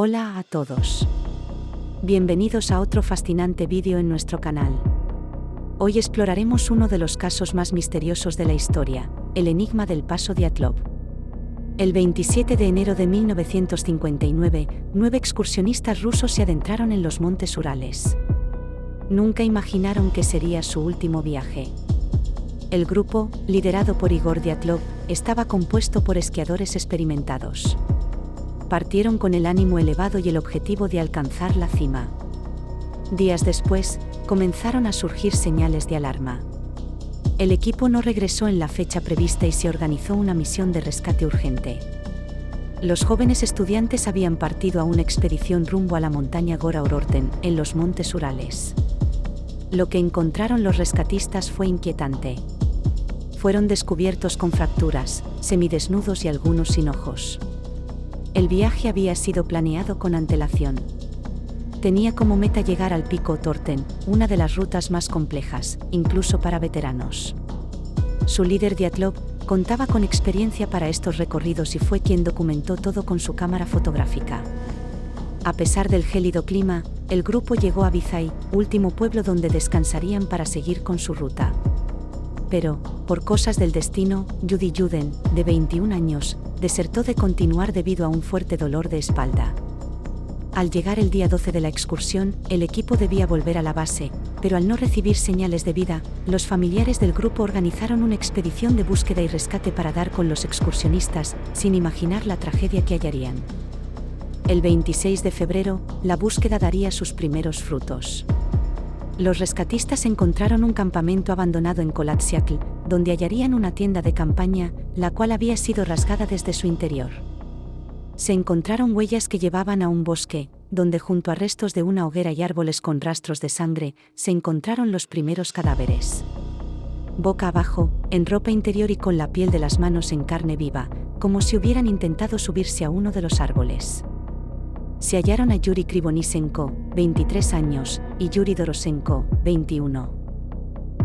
Hola a todos. Bienvenidos a otro fascinante vídeo en nuestro canal. Hoy exploraremos uno de los casos más misteriosos de la historia, el enigma del Paso Dyatlov. El 27 de enero de 1959, 9 excursionistas rusos se adentraron en los montes Urales. Nunca imaginaron que sería su último viaje. El grupo, liderado por Igor Dyatlov, estaba compuesto por esquiadores experimentados. Partieron con el ánimo elevado y el objetivo de alcanzar la cima. Días después, comenzaron a surgir señales de alarma. El equipo no regresó en la fecha prevista y se organizó una misión de rescate urgente. Los jóvenes estudiantes habían partido a una expedición rumbo a la montaña Gora Ororten, en los montes Urales. Lo que encontraron los rescatistas fue inquietante. Fueron descubiertos con fracturas, semidesnudos y algunos sin ojos. El viaje había sido planeado con antelación. Tenía como meta llegar al pico Otorten, una de las rutas más complejas, incluso para veteranos. Su líder Dyatlov contaba con experiencia para estos recorridos y fue quien documentó todo con su cámara fotográfica. A pesar del gélido clima, el grupo llegó a Vizhai, último pueblo donde descansarían para seguir con su ruta. Pero, por cosas del destino, Yuri Yuden, de 21 años, desertó de continuar debido a un fuerte dolor de espalda. Al llegar el día 12 de la excursión, el equipo debía volver a la base, pero al no recibir señales de vida, los familiares del grupo organizaron una expedición de búsqueda y rescate para dar con los excursionistas, sin imaginar la tragedia que hallarían. El 26 de febrero, la búsqueda daría sus primeros frutos. Los rescatistas encontraron un campamento abandonado en Kolatsiakl, donde hallarían una tienda de campaña, la cual había sido rasgada desde su interior. Se encontraron huellas que llevaban a un bosque, donde junto a restos de una hoguera y árboles con rastros de sangre, se encontraron los primeros cadáveres. Boca abajo, en ropa interior y con la piel de las manos en carne viva, como si hubieran intentado subirse a uno de los árboles. Se hallaron a Yuri Krivonisenko, 23 años, y Yuri Dorosenko, 21.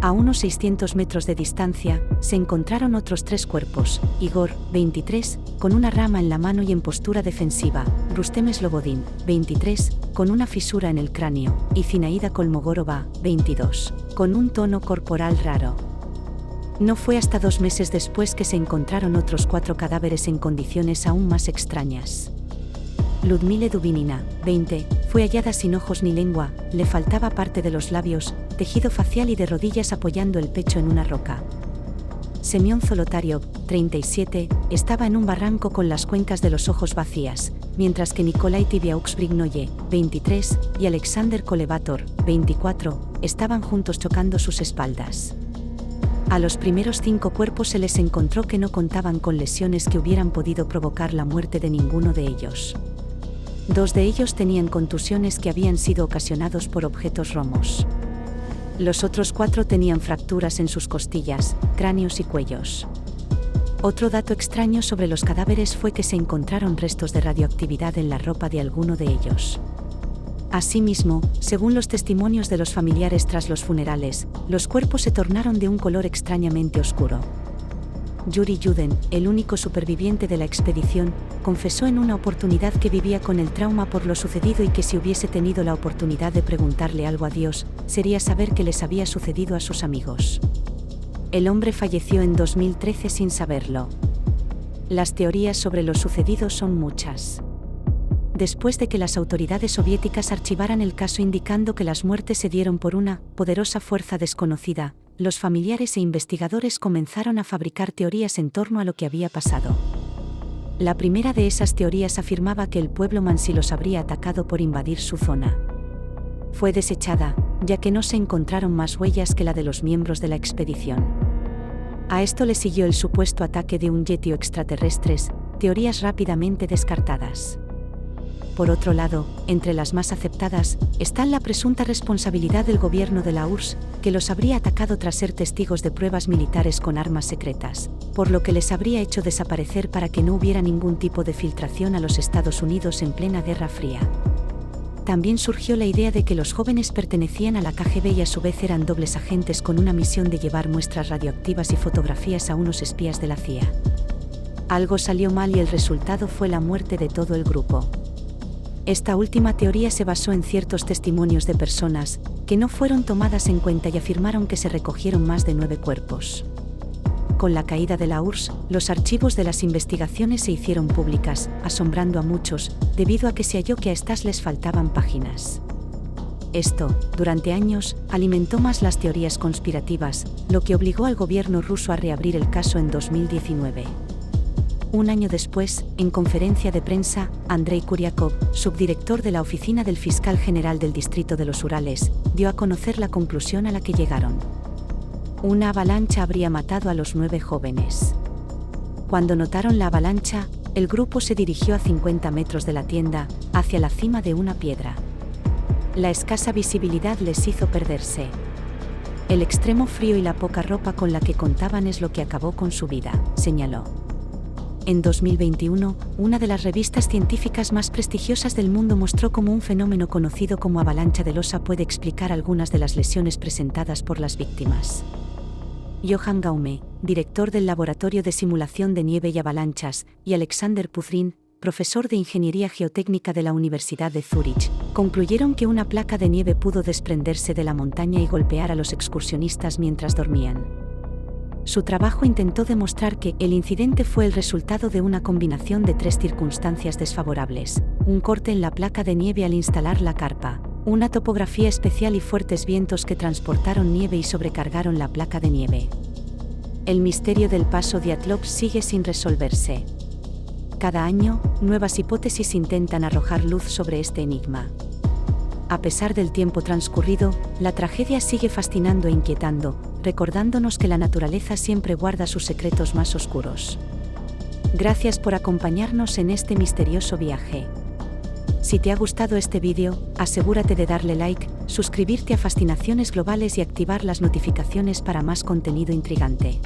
A unos 600 metros de distancia, se encontraron otros 3 cuerpos: Igor, 23, con una rama en la mano y en postura defensiva; Rustem Slobodin, 23, con una fisura en el cráneo; y Zinaida Kolmogorova, 22, con un tono corporal raro. No fue hasta 2 meses después que se encontraron otros 4 cadáveres en condiciones aún más extrañas. Ludmila Dubinina, 20, fue hallada sin ojos ni lengua, le faltaba parte de los labios, tejido facial y de rodillas apoyando el pecho en una roca. Semyon Zolotaryov, 37, estaba en un barranco con las cuencas de los ojos vacías, mientras que Nikolai Tibiauxbrignoye, 23, y Alexander Kolevator, 24, estaban juntos chocando sus espaldas. A los primeros 5 cuerpos se les encontró que no contaban con lesiones que hubieran podido provocar la muerte de ninguno de ellos. 2 de ellos tenían contusiones que habían sido ocasionados por objetos romos. Los otros 4 tenían fracturas en sus costillas, cráneos y cuellos. Otro dato extraño sobre los cadáveres fue que se encontraron restos de radioactividad en la ropa de alguno de ellos. Asimismo, según los testimonios de los familiares tras los funerales, los cuerpos se tornaron de un color extrañamente oscuro. Yuri Yuden, el único superviviente de la expedición, confesó en una oportunidad que vivía con el trauma por lo sucedido y que si hubiese tenido la oportunidad de preguntarle algo a Dios, sería saber qué les había sucedido a sus amigos. El hombre falleció en 2013 sin saberlo. Las teorías sobre lo sucedido son muchas. Después de que las autoridades soviéticas archivaran el caso indicando que las muertes se dieron por una poderosa fuerza desconocida, los familiares e investigadores comenzaron a fabricar teorías en torno a lo que había pasado. La primera de esas teorías afirmaba que el pueblo Mansi los habría atacado por invadir su zona. Fue desechada, ya que no se encontraron más huellas que la de los miembros de la expedición. A esto le siguió el supuesto ataque de un yeti o extraterrestres, teorías rápidamente descartadas. Por otro lado, entre las más aceptadas, está la presunta responsabilidad del gobierno de la URSS, que los habría atacado tras ser testigos de pruebas militares con armas secretas, por lo que les habría hecho desaparecer para que no hubiera ningún tipo de filtración a los Estados Unidos en plena Guerra Fría. También surgió la idea de que los jóvenes pertenecían a la KGB y a su vez eran dobles agentes con una misión de llevar muestras radioactivas y fotografías a unos espías de la CIA. Algo salió mal y el resultado fue la muerte de todo el grupo. Esta última teoría se basó en ciertos testimonios de personas que no fueron tomadas en cuenta y afirmaron que se recogieron más de 9 cuerpos. Con la caída de la URSS, los archivos de las investigaciones se hicieron públicas, asombrando a muchos, debido a que se halló que a estas les faltaban páginas. Esto, durante años, alimentó más las teorías conspirativas, lo que obligó al gobierno ruso a reabrir el caso en 2019. Un año después, en conferencia de prensa, Andrei Kuryakov, subdirector de la Oficina del Fiscal General del Distrito de los Urales, dio a conocer la conclusión a la que llegaron. Una avalancha habría matado a los 9 jóvenes. Cuando notaron la avalancha, el grupo se dirigió a 50 metros de la tienda, hacia la cima de una piedra. La escasa visibilidad les hizo perderse. El extremo frío y la poca ropa con la que contaban es lo que acabó con su vida, señaló. En 2021, una de las revistas científicas más prestigiosas del mundo mostró cómo un fenómeno conocido como avalancha de losa puede explicar algunas de las lesiones presentadas por las víctimas. Johan Gaume, director del Laboratorio de Simulación de Nieve y Avalanchas, y Alexander Puzrin, profesor de Ingeniería Geotécnica de la Universidad de Zúrich, concluyeron que una placa de nieve pudo desprenderse de la montaña y golpear a los excursionistas mientras dormían. Su trabajo intentó demostrar que el incidente fue el resultado de una combinación de 3 circunstancias desfavorables: un corte en la placa de nieve al instalar la carpa, una topografía especial y fuertes vientos que transportaron nieve y sobrecargaron la placa de nieve. El misterio del paso Dyatlov sigue sin resolverse. Cada año, nuevas hipótesis intentan arrojar luz sobre este enigma. A pesar del tiempo transcurrido, la tragedia sigue fascinando e inquietando, recordándonos que la naturaleza siempre guarda sus secretos más oscuros. Gracias por acompañarnos en este misterioso viaje. Si te ha gustado este vídeo, asegúrate de darle like, suscribirte a Fascinaciones Globales y activar las notificaciones para más contenido intrigante.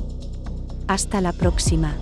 Hasta la próxima.